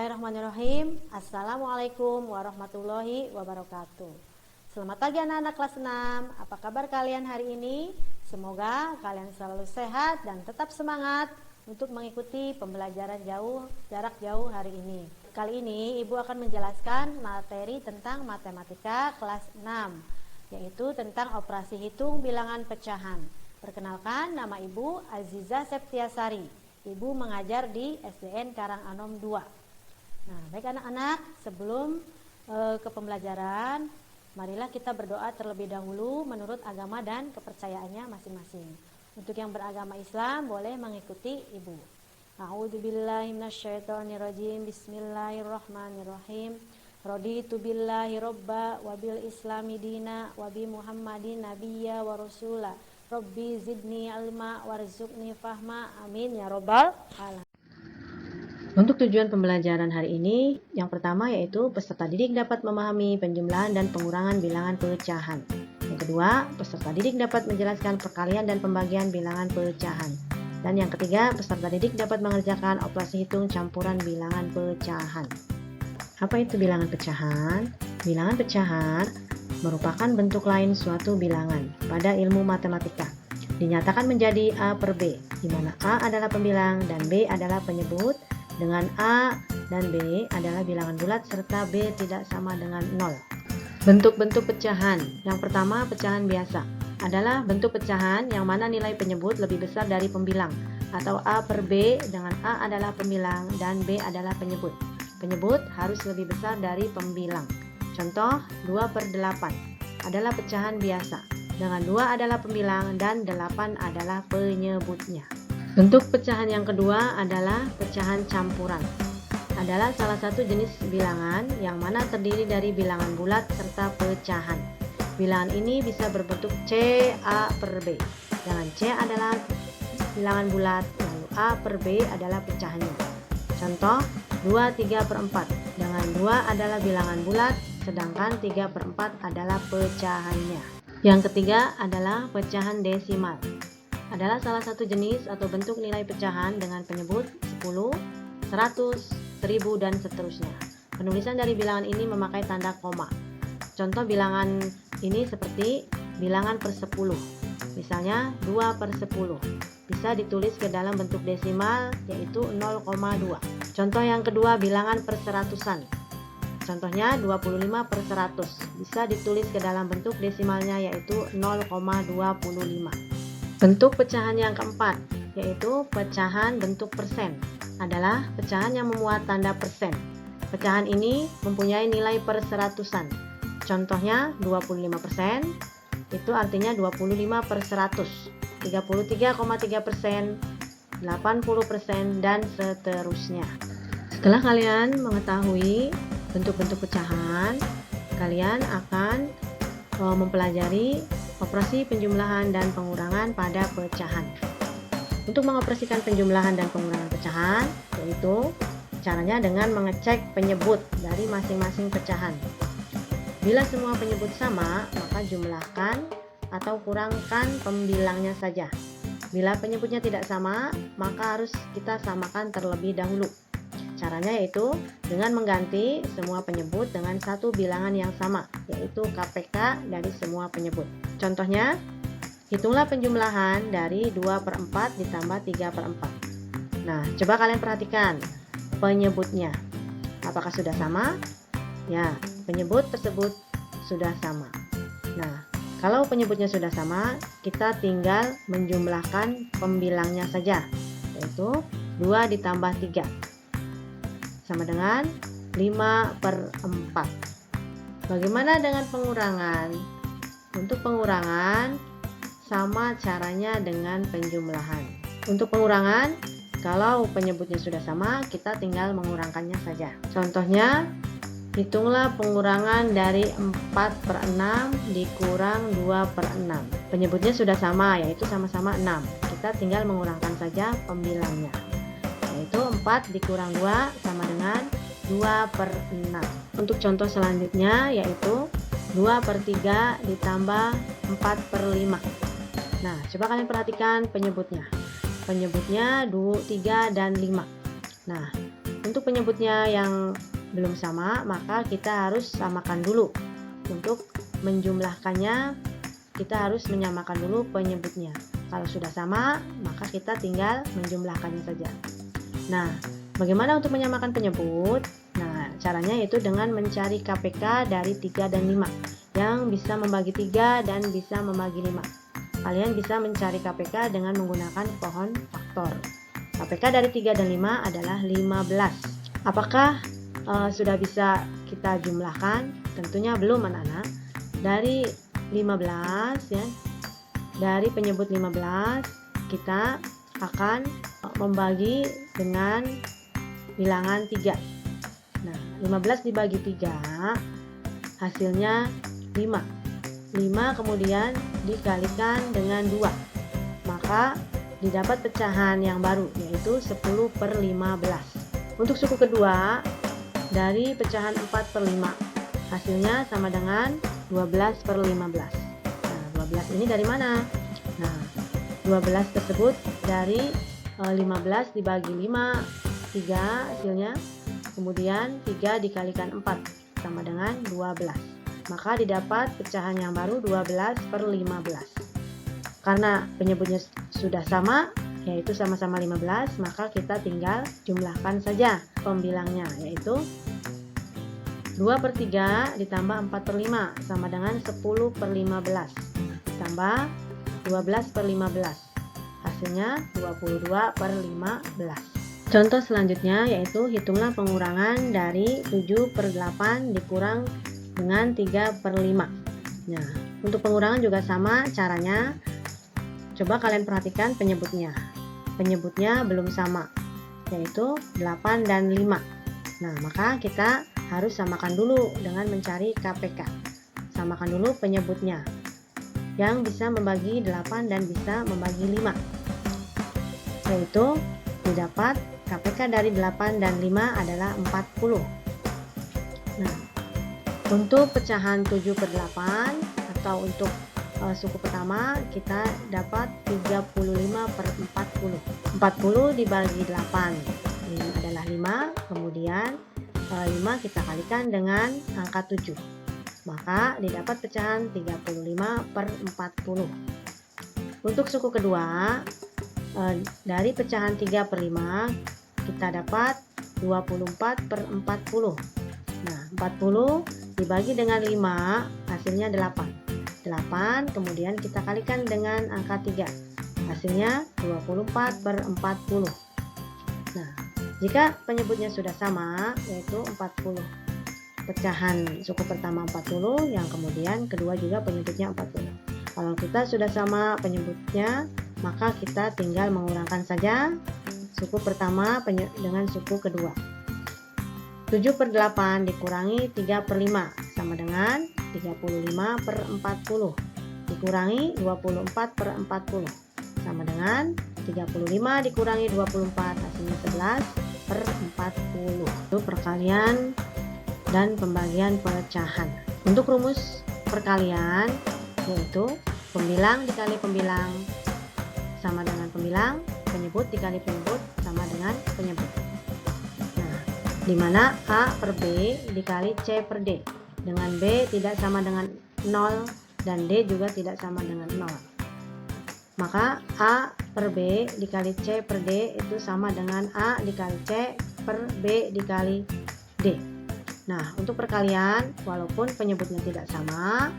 Bismillahirrahmanirrahim. Assalamualaikum warahmatullahi wabarakatuh. Selamat pagi anak-anak kelas 6. Apa kabar kalian hari ini? Semoga kalian selalu sehat dan tetap semangat untuk mengikuti pembelajaran jarak jauh hari ini. Kali ini Ibu akan menjelaskan materi tentang matematika kelas 6, yaitu tentang operasi hitung bilangan pecahan. Perkenalkan, nama Ibu Aziza Septiasari. Ibu mengajar di SDN Karanganom 2. Nah, baik anak-anak, sebelum ke pembelajaran, marilah kita berdoa terlebih dahulu menurut agama dan kepercayaannya masing-masing. Untuk yang beragama Islam boleh mengikuti Ibu. A'udzubillahi minasyaitonirrajim. Bismillahirrahmanirrahim. Raditu billahi robba wa bil islami dina wa bi Muhammadin nabiyya wa rasula. Rabbi zidni ilma warzuqni fahma. Amin ya robbal alamin. Untuk tujuan pembelajaran hari ini, yang pertama yaitu peserta didik dapat memahami penjumlahan dan pengurangan bilangan pecahan. Yang kedua, peserta didik dapat menjelaskan perkalian dan pembagian bilangan pecahan. Dan yang ketiga, peserta didik dapat mengerjakan operasi hitung campuran bilangan pecahan. Apa itu bilangan pecahan? Bilangan pecahan merupakan bentuk lain suatu bilangan pada ilmu matematika. Dinyatakan menjadi A per B, di mana A adalah pembilang dan B adalah penyebut, dengan A dan B adalah bilangan bulat serta B tidak sama dengan 0. Bentuk-bentuk pecahan. Yang pertama, pecahan biasa adalah bentuk pecahan yang mana nilai penyebut lebih besar dari pembilang, atau A per B dengan A adalah pembilang dan B adalah penyebut. Penyebut harus lebih besar dari pembilang. Contoh, 2 per 8 adalah pecahan biasa, dengan 2 adalah pembilang dan 8 adalah penyebutnya. Bentuk pecahan yang kedua adalah pecahan campuran. Adalah salah satu jenis bilangan yang mana terdiri dari bilangan bulat serta pecahan. Bilangan ini bisa berbentuk C, A per B. Dengan C adalah bilangan bulat, lalu A per B adalah pecahannya. Contoh, 2 3 per 4. Dengan 2 adalah bilangan bulat, sedangkan 3 per 4 adalah pecahannya. Yang ketiga adalah pecahan desimal. Adalah salah satu jenis atau bentuk nilai pecahan dengan penyebut 10, 100, 1000 dan seterusnya. Penulisan dari bilangan ini memakai tanda koma. Contoh bilangan ini seperti bilangan per 10. Misalnya 2 per 10. Bisa ditulis ke dalam bentuk desimal yaitu 0,2. Contoh yang kedua, bilangan per seratusan. Contohnya 25 per 100. Bisa ditulis ke dalam bentuk desimalnya yaitu 0,25. Bentuk pecahan yang keempat, yaitu pecahan bentuk persen, adalah pecahan yang memuat tanda persen. Pecahan ini mempunyai nilai per seratusan. Contohnya 25%, itu artinya 25 per 100, 33,3%, 80%, dan seterusnya. Setelah kalian mengetahui bentuk-bentuk pecahan, kalian akan mempelajari operasi penjumlahan dan pengurangan pada pecahan. Untuk mengoperasikan penjumlahan dan pengurangan pecahan, yaitu caranya dengan mengecek penyebut dari masing-masing pecahan. Bila semua penyebut sama, maka jumlahkan atau kurangkan pembilangnya saja. Bila penyebutnya tidak sama, maka harus kita samakan terlebih dahulu. Caranya yaitu dengan mengganti semua penyebut dengan satu bilangan yang sama, yaitu KPK dari semua penyebut. Contohnya, hitunglah penjumlahan dari 2 per 4 ditambah 3 per 4. Nah, coba kalian perhatikan penyebutnya. Apakah sudah sama? Ya, penyebut tersebut sudah sama. Nah, kalau penyebutnya sudah sama, kita tinggal menjumlahkan pembilangnya saja, yaitu 2 ditambah 3. Sama dengan 5 per 4. Bagaimana dengan pengurangan? Untuk pengurangan sama caranya dengan penjumlahan. Untuk pengurangan, kalau penyebutnya sudah sama, kita tinggal mengurangkannya saja. Contohnya, hitunglah pengurangan dari 4 per 6 dikurang 2 per 6. Penyebutnya sudah sama, yaitu sama-sama 6. Kita tinggal mengurangkan saja pembilangnya, yaitu 4 dikurang 2 sama dengan 2 per 6. Untuk contoh selanjutnya yaitu 2 per 3 ditambah 4 per 5. Nah, coba kalian perhatikan penyebutnya. Penyebutnya 3 dan 5. Nah, Untuk penyebutnya yang belum sama, maka kita harus samakan dulu. Untuk menjumlahkannya, kita harus menyamakan dulu penyebutnya. Kalau sudah sama, maka kita tinggal menjumlahkannya saja. Nah, bagaimana untuk menyamakan penyebut? Nah, caranya yaitu dengan mencari KPK dari 3 dan 5 yang bisa membagi 3 dan bisa membagi 5. Kalian bisa mencari KPK dengan menggunakan pohon faktor. KPK dari 3 dan 5 adalah 15. Apakah sudah bisa kita jumlahkan? Tentunya belum, anak-anak. Dari 15 ya, dari penyebut 15 kita akan membagi dengan bilangan 3. Nah, 15 dibagi 3 hasilnya 5. 5 kemudian dikalikan dengan 2, maka didapat pecahan yang baru, yaitu 10/15. Untuk suku kedua, dari pecahan 4/5 hasilnya sama dengan 12/15. Nah, 12 ini dari mana? Nah, 12 tersebut dari 15 dibagi 5, 3 hasilnya, kemudian 3 dikalikan 4 sama dengan 12, maka didapat pecahan yang baru 12/15. Karena penyebutnya sudah sama, yaitu sama-sama 15, maka kita tinggal jumlahkan saja pembilangnya, yaitu 2/3 ditambah 4/5 sama dengan 10/15 ditambah 12/15, hasilnya 22/15. Contoh selanjutnya yaitu hitunglah pengurangan dari 7/8 dikurang dengan 3/5. Nah, untuk pengurangan juga sama caranya. Coba kalian perhatikan penyebutnya. Penyebutnya belum sama, yaitu 8 dan 5. Nah, maka kita harus samakan dulu dengan mencari KPK. Samakan dulu penyebutnya yang bisa membagi 8 dan bisa membagi 5, yaitu didapat KPK dari 8 dan 5 adalah 40. Nah, untuk pecahan 7/8 atau untuk suku pertama kita dapat 35/40. 40 dibagi 8 ini adalah 5, kemudian 5 kita kalikan dengan angka 7, maka didapat pecahan 35/40. Untuk suku kedua, dari pecahan 3/5 kita dapat 24/40. Nah, 40 dibagi dengan 5 hasilnya 8. 8 kemudian kita kalikan dengan angka 3, hasilnya 24/40. Nah, jika penyebutnya sudah sama, yaitu 40, pecahan suku pertama 40, yang kemudian kedua juga penyebutnya 40. Kalau kita sudah sama penyebutnya, maka kita tinggal mengurangkan saja suku pertama dengan suku kedua. 7/8 dikurangi 3/5 sama dengan 35/40 dikurangi 24/40 sama dengan 35 dikurangi 24, hasilnya 11/40. Itu perkalian dan pembagian pecahan. Untuk rumus perkalian yaitu pembilang dikali pembilang sama dengan pembilang, penyebut dikali penyebut sama dengan penyebut. Nah, di mana A per B dikali C per D, dengan B tidak sama dengan 0 dan D juga tidak sama dengan 0. Maka A per B dikali C per D itu sama dengan A dikali C per B dikali D. Nah, untuk perkalian, walaupun penyebutnya tidak sama,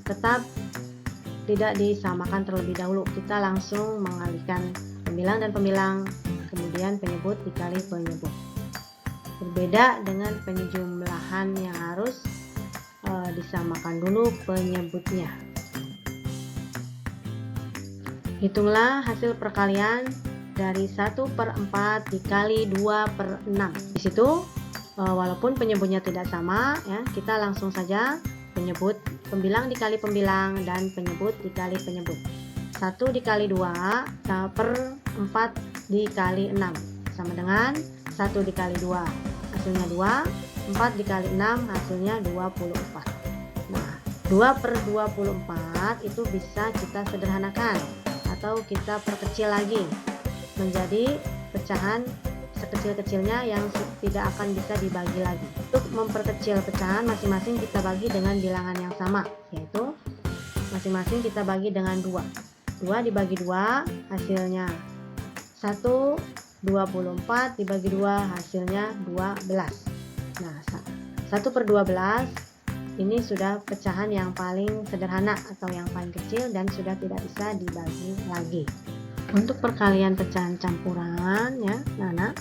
tetap tidak disamakan terlebih dahulu. Kita langsung mengalihkan pembilang dan pembilang, kemudian penyebut dikali penyebut. Berbeda dengan penjumlahan yang harus disamakan dulu penyebutnya. Hitunglah hasil perkalian dari 1/4 dikali 2/6. Di situ walaupun penyebutnya tidak sama ya, kita langsung saja penyebut pembilang dikali pembilang dan penyebut dikali penyebut. 1 dikali 2 per 4 dikali 6 sama dengan 1 dikali 2 hasilnya 2, 4 dikali 6 hasilnya 24. Nah, 2/24 itu bisa kita sederhanakan atau kita perkecil lagi menjadi pecahan sekecil-kecilnya yang tidak akan bisa dibagi lagi. Untuk memperkecil pecahan, masing-masing kita bagi dengan bilangan yang sama, yaitu masing-masing kita bagi dengan 2. 2 dibagi 2 hasilnya 1, 24 dibagi 2 hasilnya 12. Nah, 1/12 ini sudah pecahan yang paling sederhana atau yang paling kecil dan sudah tidak bisa dibagi lagi. Untuk perkalian pecahan campuran ya, Nana,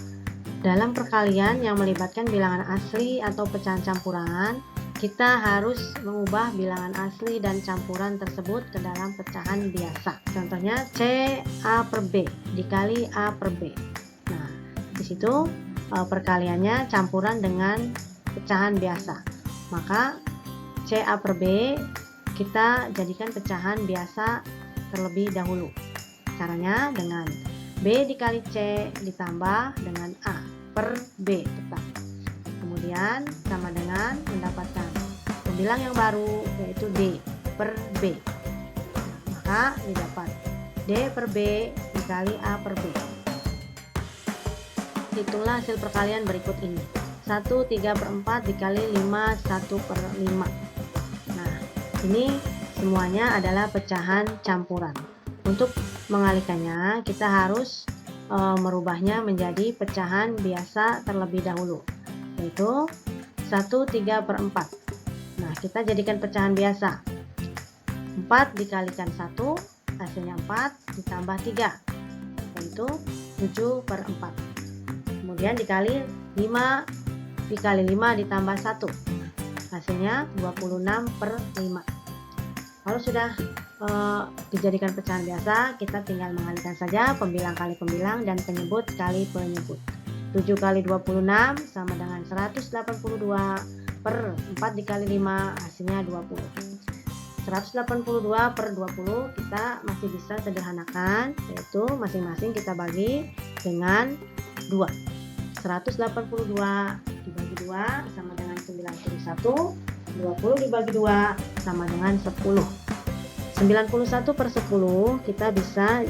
dalam perkalian yang melibatkan bilangan asli atau pecahan campuran, kita harus mengubah bilangan asli dan campuran tersebut ke dalam pecahan biasa. Contohnya C A per B dikali A per B. Nah, di situ perkaliannya campuran dengan pecahan biasa. Maka C A per B kita jadikan pecahan biasa terlebih dahulu. Caranya dengan B dikali C ditambah dengan A per B tetap. Kemudian sama dengan mendapatkan pembilang yang baru yaitu D per B. Maka didapat D per B dikali A per B. Hitunglah hasil perkalian berikut ini. 1/3/4 dikali 5 1/5. Nah, ini semuanya adalah pecahan campuran. Untuk mengalihkannya, kita harus merubahnya menjadi pecahan biasa terlebih dahulu, yaitu 1/3/4. Nah, kita jadikan pecahan biasa. 4 dikalikan 1 hasilnya 4 ditambah 3, yaitu 7/4. Kemudian dikali 5 dikali 5 ditambah 1 hasilnya 26/5. Kalau sudah dijadikan pecahan biasa, kita tinggal mengalihkan saja pembilang kali pembilang dan penyebut kali penyebut. 7 kali 26 sama dengan 182 per 4 dikali 5 hasilnya 20. 182 per 20 kita masih bisa sederhanakan, yaitu masing-masing kita bagi dengan 2. 182 dibagi 2 sama dengan 91. 20 dibagi 2 sama dengan 10. 91 per 10 kita bisa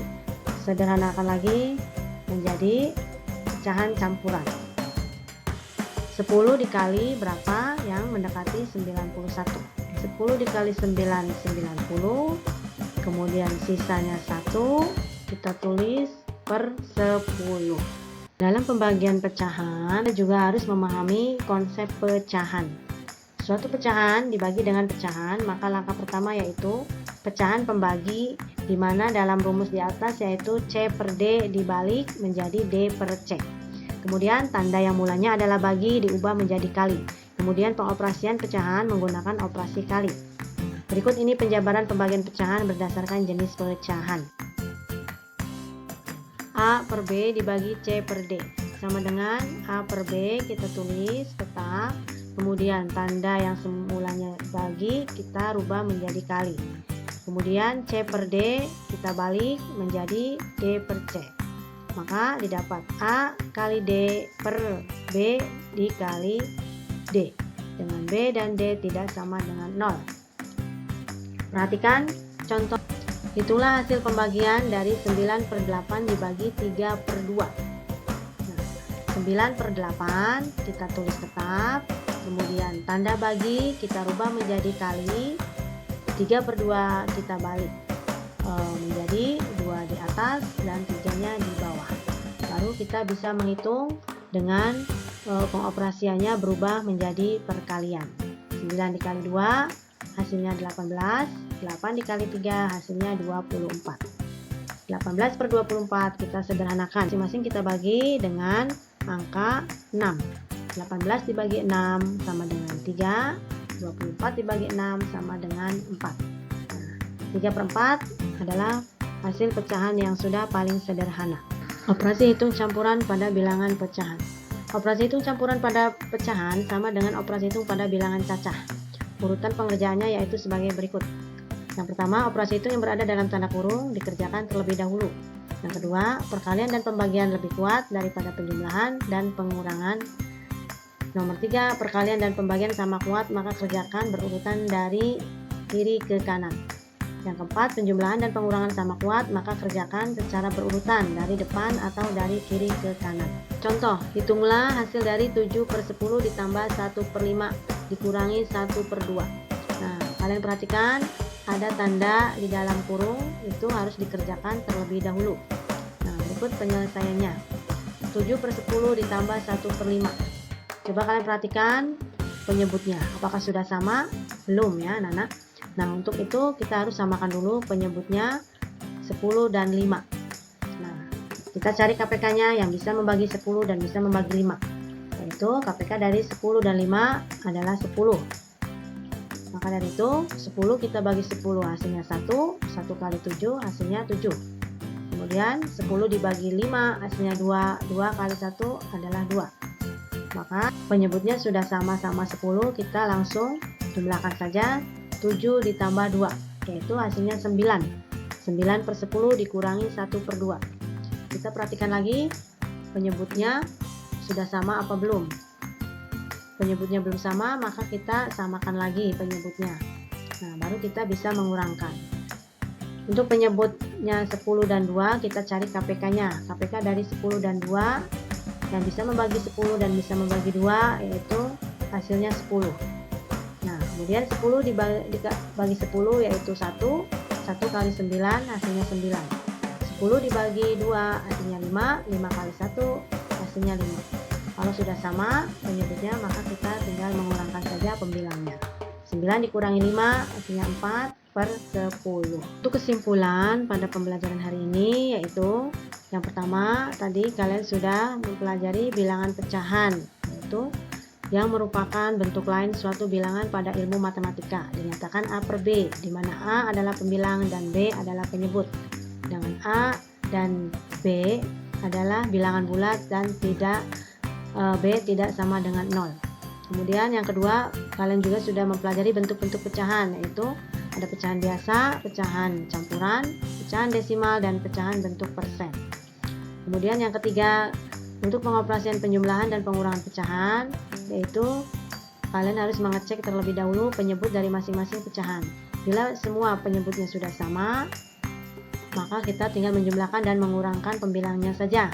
sederhanakan lagi menjadi pecahan campuran. 10 dikali berapa yang mendekati 91. 10 dikali 9 90. Kemudian sisanya 1 kita tulis per 10. Dalam pembagian pecahan kita juga harus memahami konsep pecahan. Suatu pecahan dibagi dengan pecahan, maka langkah pertama yaitu pecahan pembagi, di mana dalam rumus di atas yaitu C per D dibalik menjadi D per C. Kemudian tanda yang mulanya adalah bagi diubah menjadi kali. Kemudian pengoperasian pecahan menggunakan operasi kali. Berikut ini penjabaran pembagian pecahan berdasarkan jenis pecahan. A per B dibagi C per D sama dengan A per B kita tulis tetap. Kemudian tanda yang semulanya bagi kita rubah menjadi kali. Kemudian C per D kita balik menjadi D per C. Maka didapat A kali D per B dikali D. Dengan B dan D tidak sama dengan 0. Perhatikan contoh. Itulah hasil pembagian dari 9/8 dibagi 3/2. Nah, 9/8 kita tulis tetap. Kemudian tanda bagi kita rubah menjadi kali. 3/2 kita balik menjadi 2 di atas dan 3-nya di bawah. Baru kita bisa menghitung dengan pengoperasiannya berubah menjadi perkalian. 9 dikali 2 hasilnya 18. 8 dikali 3 hasilnya 24. 18/24 kita sederhanakan. Masing-masing kita bagi dengan angka 6. 18 dibagi 6 sama dengan 3. 24 dibagi 6 sama dengan 4. Nah, 3/4 adalah hasil pecahan yang sudah paling sederhana. Operasi hitung campuran pada bilangan pecahan. Operasi hitung campuran pada pecahan sama dengan operasi hitung pada bilangan cacah. Urutan pengerjaannya yaitu sebagai berikut. Yang pertama, operasi hitung yang berada dalam tanda kurung dikerjakan terlebih dahulu. Yang kedua, perkalian dan pembagian lebih kuat daripada penjumlahan dan pengurangan. Nomor 3, perkalian dan pembagian sama kuat, maka kerjakan berurutan dari kiri ke kanan. Yang keempat, penjumlahan dan pengurangan sama kuat, maka kerjakan secara berurutan dari depan atau dari kiri ke kanan. Contoh, hitunglah hasil dari 7/10 ditambah 1/5 dikurangi 1/2. Nah, kalian perhatikan ada tanda di dalam kurung, itu harus dikerjakan terlebih dahulu. Nah, berikut penyelesaiannya. 7/10 ditambah 1/5. Coba kalian perhatikan penyebutnya, apakah sudah sama? Belum ya anak-anak. Nah, untuk itu kita harus samakan dulu penyebutnya 10 dan 5. Nah, kita cari KPK-nya yang bisa membagi 10 dan bisa membagi 5. Yaitu KPK dari 10 dan 5 adalah 10. Maka dari itu 10 kita bagi 10 hasilnya 1, 1 kali 7 hasilnya 7. Kemudian 10 dibagi 5 hasilnya 2, 2 kali 1 adalah 2. Maka penyebutnya sudah sama-sama 10, kita langsung jumlahkan saja 7 ditambah 2, yaitu hasilnya 9. 9/10 dikurangi 1/2. Kita perhatikan lagi penyebutnya sudah sama apa belum. Penyebutnya belum sama, maka kita samakan lagi penyebutnya. Nah, baru kita bisa mengurangkan. Untuk penyebutnya 10 dan 2, kita cari KPK-nya. KPK dari 10 dan 2 yang bisa membagi 10 dan bisa membagi 2, yaitu hasilnya 10. Nah, kemudian 10 dibagi 10 yaitu 1, 1 kali 9 hasilnya 9. 10 dibagi 2 hasilnya 5, 5 kali 1 hasilnya 5. Kalau sudah sama penyebutnya, maka kita tinggal mengurangkan saja pembilangnya. 9 dikurangi 5 hasilnya 4/10. Untuk kesimpulan pada pembelajaran hari ini yaitu yang pertama, tadi kalian sudah mempelajari bilangan pecahan, yaitu yang merupakan bentuk lain suatu bilangan pada ilmu matematika. Dinyatakan A per B, di mana A adalah pembilang dan B adalah penyebut. Dengan A dan B adalah bilangan bulat dan B tidak sama dengan 0. Kemudian yang kedua, kalian juga sudah mempelajari bentuk-bentuk pecahan, yaitu ada pecahan biasa, pecahan campuran, pecahan desimal, dan pecahan bentuk persen. Kemudian yang ketiga, untuk pengoperasian penjumlahan dan pengurangan pecahan, yaitu kalian harus mengecek terlebih dahulu penyebut dari masing-masing pecahan. Bila semua penyebutnya sudah sama, maka kita tinggal menjumlahkan dan mengurangkan pembilangnya saja.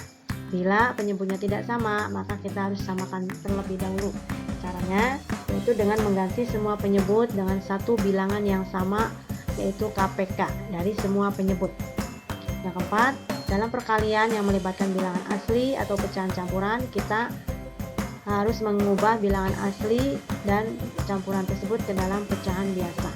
Bila penyebutnya tidak sama, maka kita harus samakan terlebih dahulu. Caranya yaitu dengan mengganti semua penyebut dengan satu bilangan yang sama, yaitu KPK dari semua penyebut. Yang keempat, dalam perkalian yang melibatkan bilangan asli atau pecahan campuran, kita harus mengubah bilangan asli dan campuran tersebut ke dalam pecahan biasa.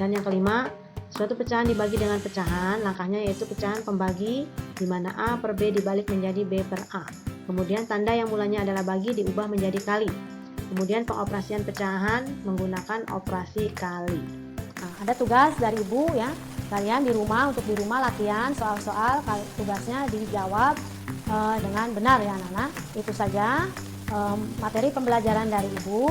Dan yang kelima, suatu pecahan dibagi dengan pecahan, langkahnya yaitu pecahan pembagi, di mana A per B dibalik menjadi B per A. Kemudian tanda yang mulanya adalah bagi diubah menjadi kali. Kemudian pengoperasian pecahan menggunakan operasi kali. Nah, ada tugas dari Ibu ya. Kalian di rumah, untuk di rumah latihan soal-soal, tugasnya dijawab dengan benar ya anak-anak. Itu saja materi pembelajaran dari Ibu.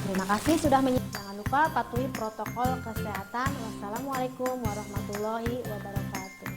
Terima kasih sudah menyimak. Jangan lupa patuhi protokol kesehatan. Wassalamualaikum warahmatullahi wabarakatuh.